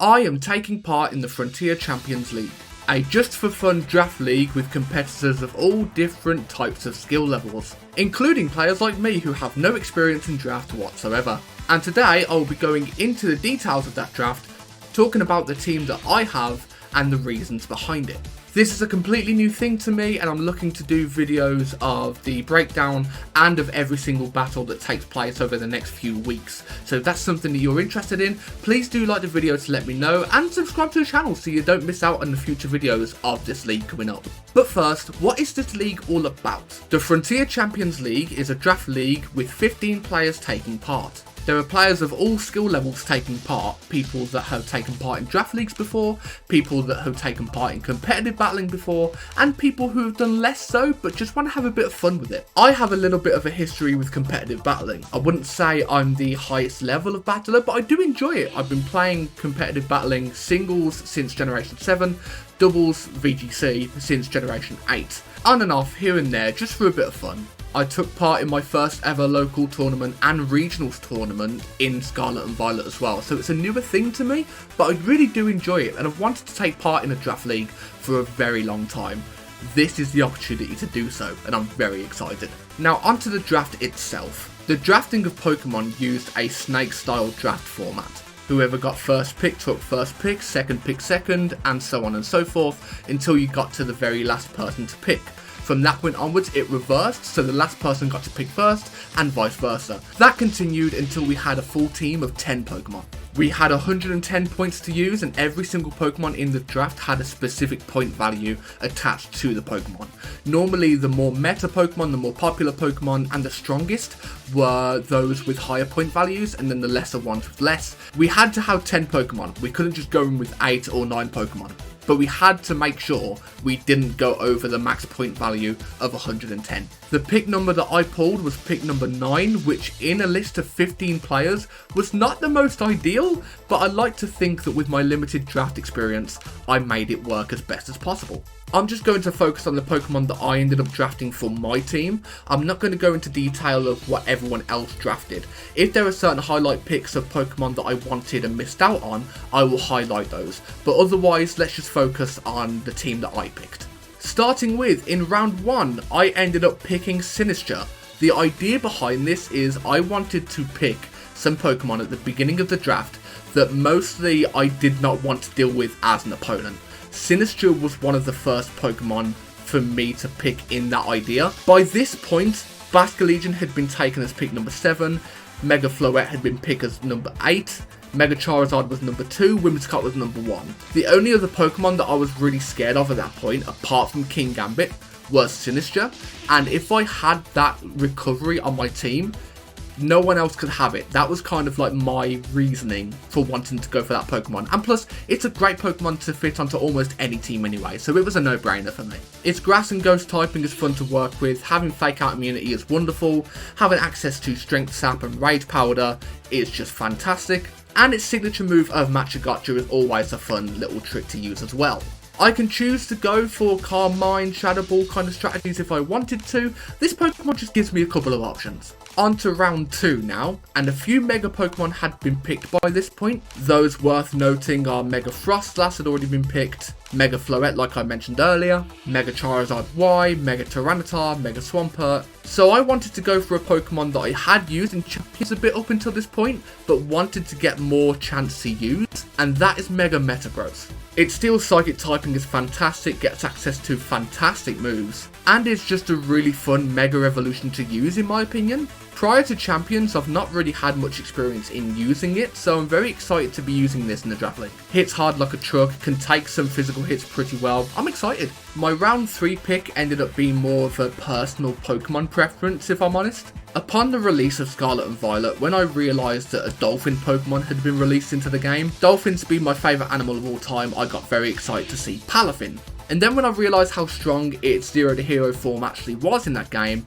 I am taking part in the Frontier Champions League, a just-for-fun draft league with competitors of all different types of skill levels, including players like me who have no experience in draft whatsoever. And today I will be going into the details of that draft, talking about the team that I have and the reasons behind it. This is a completely new thing to me, and I'm looking to do videos of the breakdown and of every single battle that takes place over the next few weeks. So if that's something that you're interested in, please do like the video to let me know, and subscribe to the channel so you don't miss out on the future videos of this league coming up. But first, what is this league all about? The Frontier Champions League is a draft league with 15 players taking part. There are players of all skill levels taking part, people that have taken part in draft leagues before, people that have taken part in competitive battling before, and people who have done less so but just want to have a bit of fun with it. I have a little bit of a history with competitive battling. I wouldn't say I'm the highest level of battler, but I do enjoy it. I've been playing competitive battling singles since Generation 7, doubles VGC since Generation 8. On and off, here and there, just for a bit of fun. I took part in my first ever local tournament and regionals tournament in Scarlet and Violet as well, so it's a newer thing to me, but I really do enjoy it, and I've wanted to take part in a draft league for a very long time. This is the opportunity to do so, and I'm very excited. Now onto the draft itself. The drafting of Pokemon used a snake style draft format. Whoever got first pick took first pick second, and so on and so forth, until you got to the very last person to pick. From that point onwards, it reversed, so the last person got to pick first, and vice versa. That continued until we had a full team of 10 Pokemon. We had 110 points to use, and every single Pokemon in the draft had a specific point value attached to the Pokemon. Normally, the more meta Pokemon, the more popular Pokemon, and the strongest were those with higher point values, and then the lesser ones with less. We had to have 10 Pokemon. We couldn't just go in with 8 or 9 Pokemon. But we had to make sure we didn't go over the max point value of 110. The pick number that I pulled was pick number 9, which in a list of 15 players was not the most ideal, but I like to think that with my limited draft experience, I made it work as best as possible. I'm just going to focus on the Pokemon that I ended up drafting for my team. I'm not going to go into detail of what everyone else drafted. If there are certain highlight picks of Pokemon that I wanted and missed out on, I will highlight those. But otherwise, let's just focus on the team that I picked. Starting with, in round 1, I ended up picking Sinistcha. The idea behind this is I wanted to pick some Pokemon at the beginning of the draft that mostly I did not want to deal with as an opponent. Sinistcha was one of the first Pokemon for me to pick in that idea. By this point, Basculegion had been taken as pick number 7, Mega Floette had been picked as number 8, Mega Charizard was number 2, Whimsicott was number 1. The only other Pokemon that I was really scared of at that point, apart from King Gambit, was Sinistcha, and if I had that recovery on my team, no one else could have it. That was kind of like my reasoning for wanting to go for that Pokemon. And plus, it's a great Pokemon to fit onto almost any team anyway, so it was a no-brainer for me. Its grass and ghost typing is fun to work with, having fake out immunity is wonderful, having access to strength sap and rage powder is just fantastic, and its signature move of Matcha Gotcha is always a fun little trick to use as well. I can choose to go for Calm Mind, Shadow Ball kind of strategies if I wanted to. This Pokemon just gives me a couple of options. On to round 2 now, and a few Mega Pokemon had been picked by this point. Those worth noting are Mega Frostlass had already been picked, Mega Floette like I mentioned earlier, Mega Charizard Y, Mega Tyranitar, Mega Swampert. So I wanted to go for a Pokemon that I had used in Champions a bit up until this point, but wanted to get more chance to use, and that is Mega Metagross. Its Steel Psychic typing is fantastic, gets access to fantastic moves, and is just a really fun Mega Evolution to use in my opinion. Prior to Champions, I've not really had much experience in using it, so I'm very excited to be using this in the draft league. Hits hard like a truck, can take some physical hits pretty well. I'm excited. My round 3 pick ended up being more of a personal Pokemon preference, if I'm honest. Upon the release of Scarlet and Violet, when I realised that a Dolphin Pokemon had been released into the game, Dolphins being my favourite animal of all time, I got very excited to see Palafin. And then when I realised how strong its Zero to Hero form actually was in that game,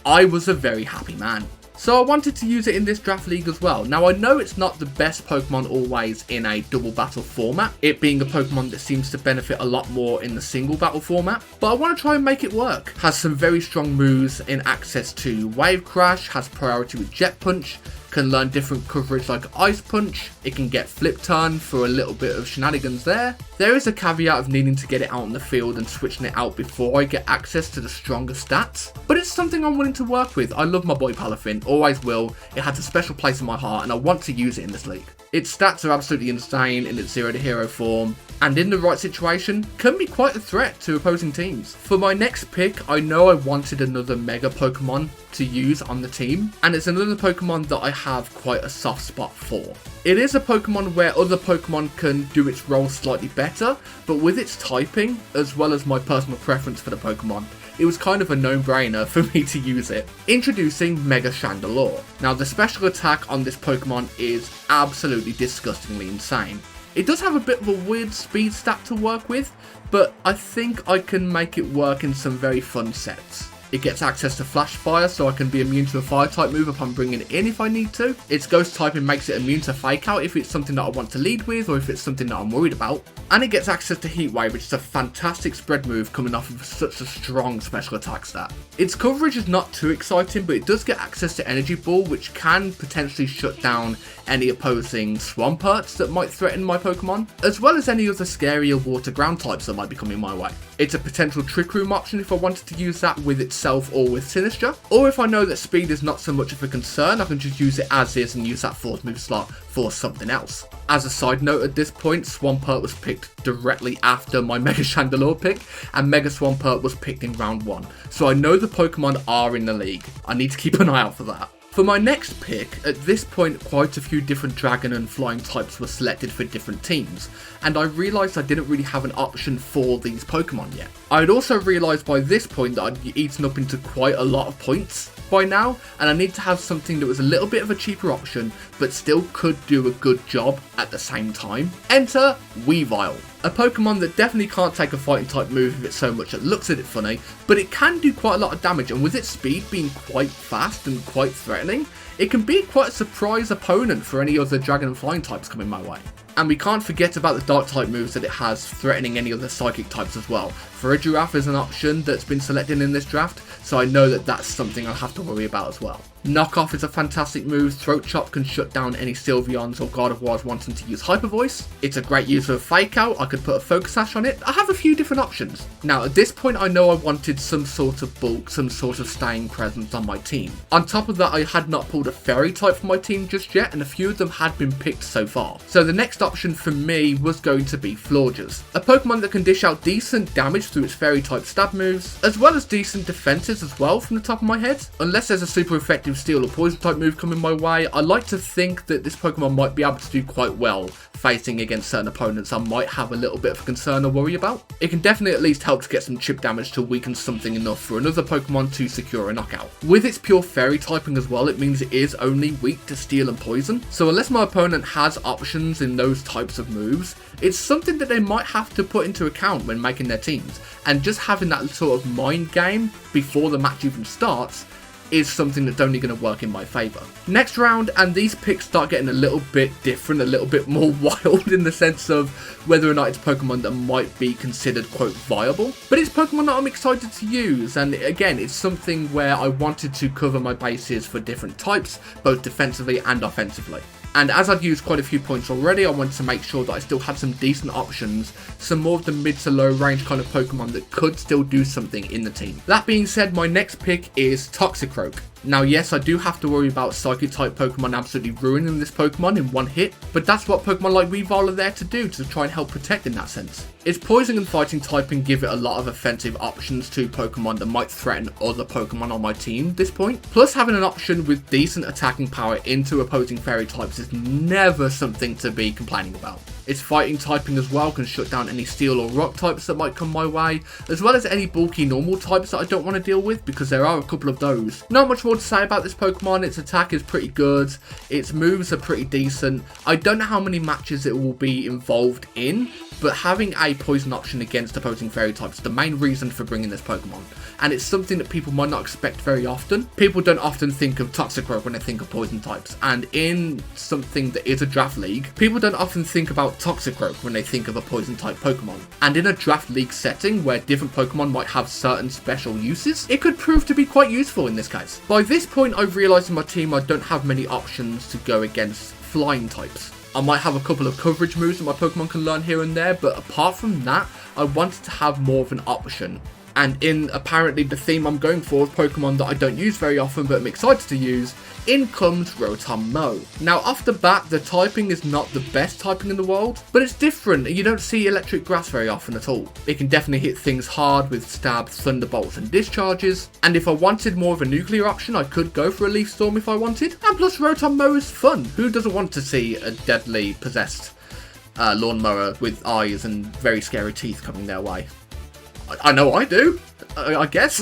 I was a very happy man. So I wanted to use it in this draft league as well. Now I know it's not the best Pokemon always in a double battle format, it being a Pokemon that seems to benefit a lot more in the single battle format, but I want to try and make it work. Has some very strong moves in access to Wave Crash, has priority with Jet Punch, can learn different coverage like Ice Punch, it can get Flip Turn for a little bit of shenanigans there. There is a caveat of needing to get it out in the field and switching it out before I get access to the stronger stats, but it's something I'm willing to work with. I love my boy Palafin, always will. It has a special place in my heart and I want to use it in this league. Its stats are absolutely insane in its 0 to hero form, and in the right situation, can be quite a threat to opposing teams. For my next pick, I know I wanted another Mega Pokemon to use on the team, and it's another Pokemon that I have quite a soft spot for. It is a Pokemon where other Pokemon can do its role slightly better, but with its typing, as well as my personal preference for the Pokemon, it was kind of a no-brainer for me to use it. Introducing Mega Chandelure. Now the special attack on this Pokemon is absolutely disgustingly insane. It does have a bit of a weird speed stat to work with, but I think I can make it work in some very fun sets. It gets access to Flash Fire, so I can be immune to a fire type move upon bringing it in if I need to. Its ghost typing makes it immune to Fake Out if it's something that I want to lead with or if it's something that I'm worried about. And it gets access to Heat Wave, which is a fantastic spread move coming off of such a strong special attack stat. Its coverage is not too exciting, but it does get access to Energy Ball, which can potentially shut down any opposing Swamperts that might threaten my Pokemon, as well as any other scarier water ground types that might be coming my way. It's a potential Trick Room option if I wanted to use that with itself or with Sinistcha, or if I know that speed is not so much of a concern, I can just use it as is and use that fourth move slot for something else. As a side note, at this point, Swampert was picked directly after my Mega Chandelure pick, and Mega Swampert was picked in round 1, so I know the Pokemon are in the league. I need to keep an eye out for that. For my next pick, at this point quite a few different dragon and flying types were selected for different teams, and I realised I didn't really have an option for these Pokemon yet. I had also realised by this point that I'd eaten up into quite a lot of points by now, and I need to have something that was a little bit of a cheaper option, but still could do a good job at the same time. Enter Weavile. A Pokemon that definitely can't take a fighting type move if it so much it looks at it funny, but it can do quite a lot of damage, and with its speed being quite fast and quite threatening, it can be quite a surprise opponent for any other dragon and flying types coming my way. And we can't forget about the dark type moves that it has, threatening any other psychic types as well. Giraffe is an option that's been selected in this draft, so I know that that's something I'll have to worry about as well. Knockoff is a fantastic move. Throat Chop can shut down any Sylveons or Gardevoirs wanting to use Hyper Voice. It's a great use of Fake Out. I could put a Focus Sash on it. I have a few different options. Now at this point I know I wanted some sort of bulk, some sort of staying presence on my team. On top of that, I had not pulled a Fairy type for my team just yet, and a few of them had been picked so far. So the next option for me was going to be Florges, a Pokemon that can dish out decent damage through its Fairy type stab moves, as well as decent defenses as well from the top of my head. Unless there's a super effective Steel or Poison type move coming my way, I like to think that this Pokemon might be able to do quite well fighting against certain opponents I might have a little bit of a concern or worry about. It can definitely at least help to get some chip damage to weaken something enough for another Pokemon to secure a knockout. With its pure Fairy typing as well, it means it is only weak to Steel and Poison, so unless my opponent has options in those types of moves, it's something that they might have to put into account when making their teams, and just having that sort of mind game before the match even starts is something that's only going to work in my favour. Next round, and these picks start getting a little bit different, a little bit more wild in the sense of whether or not it's Pokemon that might be considered quote viable, but it's Pokemon that I'm excited to use, and again it's something where I wanted to cover my bases for different types, both defensively and offensively. And as I've used quite a few points already, I wanted to make sure that I still had some decent options, some more of the mid to low range kind of Pokemon that could still do something in the team. That being said, my next pick is Toxicroak. Now yes, I do have to worry about Psychic type Pokemon absolutely ruining this Pokemon in one hit, but that's what Pokemon like Weavile are there to do, to try and help protect in that sense. Its Poison and Fighting typing give it a lot of offensive options to Pokemon that might threaten other Pokemon on my team at this point. Plus having an option with decent attacking power into opposing Fairy types is never something to be complaining about. Its Fighting typing as well can shut down any Steel or Rock types that might come my way, as well as any bulky normal types that I don't want to deal with, because there are a couple of those. Not much more to say about this Pokemon. Its attack is pretty good, its moves are pretty decent. I don't know how many matches it will be involved in, but having a poison option against opposing Fairy types is the main reason for bringing this Pokemon, and it's something that people might not expect very often. People don't often think of Toxicroak when they think of poison types, and in something that is a draft league, people don't often think about Toxicroak when they think of a poison type Pokemon. And in a draft league setting where different Pokemon might have certain special uses, it could prove to be quite useful in this case. By this point, I've realised in my team I don't have many options to go against flying types. I might have a couple of coverage moves that my Pokemon can learn here and there, but apart from that, I wanted to have more of an option. And in apparently the theme I'm going for of Pokemon that I don't use very often but I'm excited to use, in comes Rotom Mow. Now off the bat, the typing is not the best typing in the world, but it's different and you don't see electric grass very often at all. It can definitely hit things hard with stab, thunderbolts and discharges, and if I wanted more of a nuclear option I could go for a Leaf Storm if I wanted, and plus Rotom Mow is fun. Who doesn't want to see a deadly possessed lawnmower with eyes and very scary teeth coming their way? I know I do, I guess.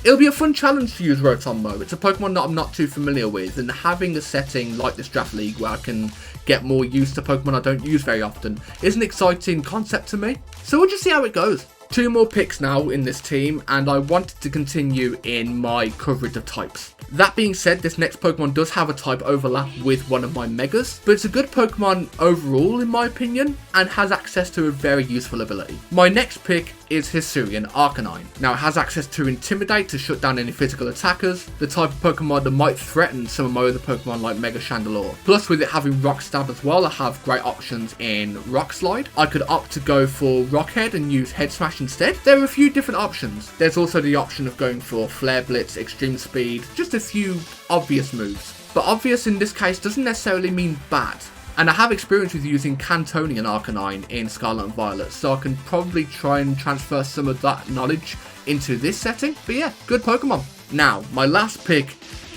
It'll be a fun challenge to use Rotom Mow. It's a Pokemon that I'm not too familiar with, and having a setting like this draft league where I can get more used to Pokemon I don't use very often is an exciting concept to me. So we'll just see how it goes. 2 more picks now in this team, and I wanted to continue in my coverage of types. That being said, this next Pokemon does have a type overlap with one of my Megas, but it's a good Pokemon overall in my opinion, and has access to a very useful ability. My next pick is Hisuian Arcanine. Now it has access to Intimidate to shut down any physical attackers, the type of Pokemon that might threaten some of my other Pokemon like Mega Chandelure. Plus with it having Rock Stab as well, I have great options in Rock Slide. I could opt to go for Rock Head and use Head Smash instead. There are a few different options. There's also the option of going for Flare Blitz, Extreme Speed, just a few obvious moves. But obvious in this case doesn't necessarily mean bad. And I have experience with using Cantonian Arcanine in Scarlet and Violet, so I can probably try and transfer some of that knowledge into this setting. But yeah, good Pokemon. Now, my last pick,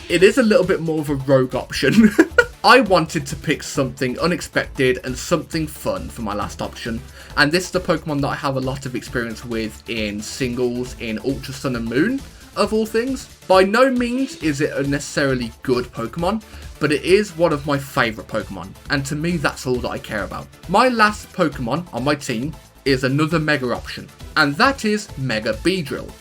it is a little bit more of a rogue option. I wanted to pick something unexpected and something fun for my last option. And this is the Pokemon that I have a lot of experience with in singles in Ultra Sun and Moon, of all things. By no means is it a necessarily good Pokemon, but it is one of my favourite Pokemon, and to me that's all that I care about. My last Pokemon on my team is another Mega option, and that is Mega Beedrill.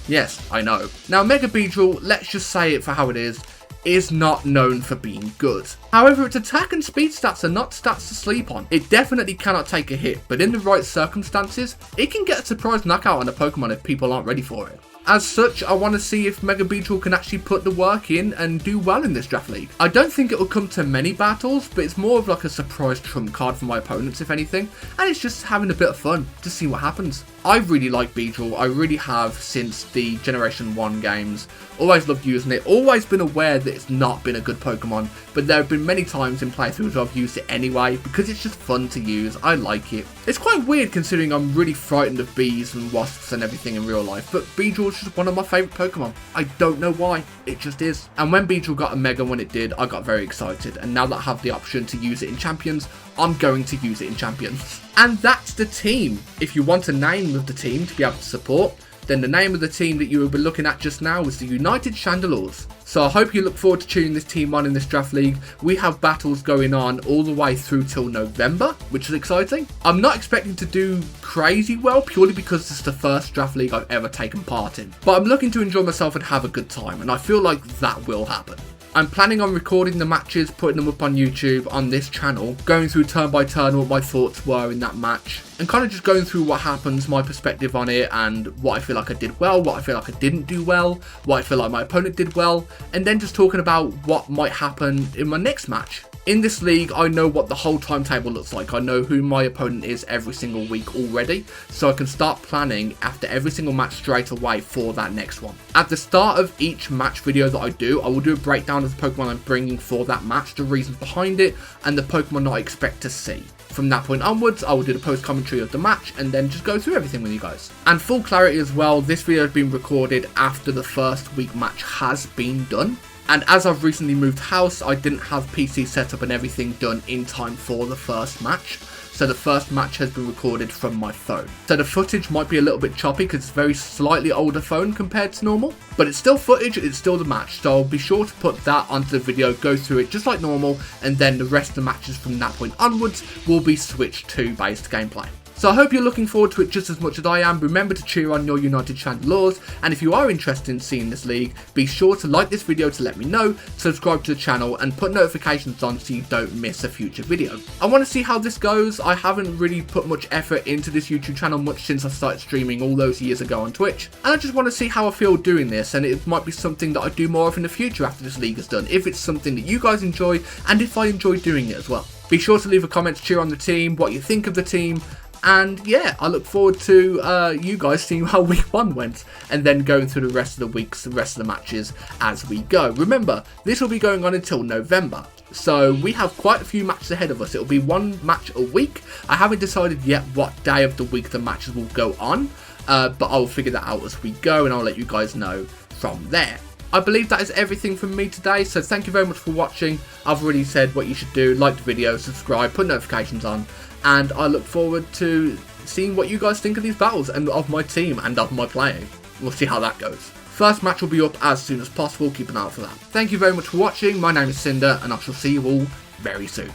Yes, I know. Now Mega Beedrill, let's just say it for how it is not known for being good. However, its attack and speed stats are not stats to sleep on. It definitely cannot take a hit, but in the right circumstances, it can get a surprise knockout on a Pokemon if people aren't ready for it. As such, I want to see if Mega Beedrill can actually put the work in and do well in this draft league. I don't think it will come to many battles, but it's more of like a surprise trump card for my opponents if anything, and it's just having a bit of fun to see what happens. I really like Beedrill, I really have since the Generation 1 games. Always loved using it, always been aware that it's not been a good Pokemon, but there have been many times in playthroughs where I've used it anyway because it's just fun to use. I like it. It's quite weird considering I'm really frightened of bees and wasps and everything in real life, but Beedrill is just one of my favourite Pokemon. I don't know why, it just is. And when Beedrill got a Mega when it did, I got very excited, and now that I have the option to use it in Champions, I'm going to use it in Champions. And that's the team. If you want a name of the team to be able to support, then the name of the team that you will be looking at just now is the United Chandelures. So I hope you look forward to tuning this team on in this draft league. We have battles going on all the way through till November, which is exciting. I'm not expecting to do crazy well purely because this is the first draft league I've ever taken part in. But I'm looking to enjoy myself and have a good time, and I feel like that will happen. I'm planning on recording the matches, putting them up on YouTube on this channel, going through turn by turn what my thoughts were in that match, and kind of just going through what happens, my perspective on it, and what I feel like I did well, what I feel like I didn't do well, what I feel like my opponent did well, and then just talking about what might happen in my next match. In this league, I know what the whole timetable looks like. I know who my opponent is every single week already, so I can start planning after every single match straight away for that next one. At the start of each match video that I will do a breakdown of the Pokemon I'm bringing for that match, the reasons behind it, and the Pokemon that I expect to see. From that point onwards, I will do the post commentary of the match and then just go through everything with you guys. And full clarity as well, this video has been recorded after the first week match has been done. And as I've recently moved house, I didn't have PC set up and everything done in time for the first match. So the first match has been recorded from my phone. So the footage might be a little bit choppy because it's a very slightly older phone compared to normal. But it's still footage, it's still the match. So I'll be sure to put that onto the video, go through it just like normal. And then the rest of the matches from that point onwards will be switched to based gameplay. So I hope you're looking forward to it just as much as I am. Remember to cheer on your United Chandelures, and if you are interested in seeing this league, be sure to like this video to let me know, subscribe to the channel and put notifications on so you don't miss a future video. I want to see how this goes. I haven't really put much effort into this YouTube channel much since I started streaming all those years ago on Twitch, and I just want to see how I feel doing this, and it might be something that I do more of in the future after this league is done, if it's something that you guys enjoy and if I enjoy doing it as well. Be sure to leave a comment to cheer on the team, what you think of the team. And yeah, I look forward to you guys seeing how week 1 went, and then going through the rest of the weeks, the rest of the matches as we go. Remember, this will be going on until November, so we have quite a few matches ahead of us. It'll be 1 match a week. I haven't decided yet what day of the week the matches will go on, but I'll figure that out as we go, and I'll let you guys know from there. I believe that is everything from me today, so thank you very much for watching. I've already said what you should do: like the video, subscribe, put notifications on, and I look forward to seeing what you guys think of these battles and of my team and of my playing. We'll see how that goes. First match will be up as soon as possible, keep an eye out for that. Thank you very much for watching, my name is Cinder, and I shall see you all very soon.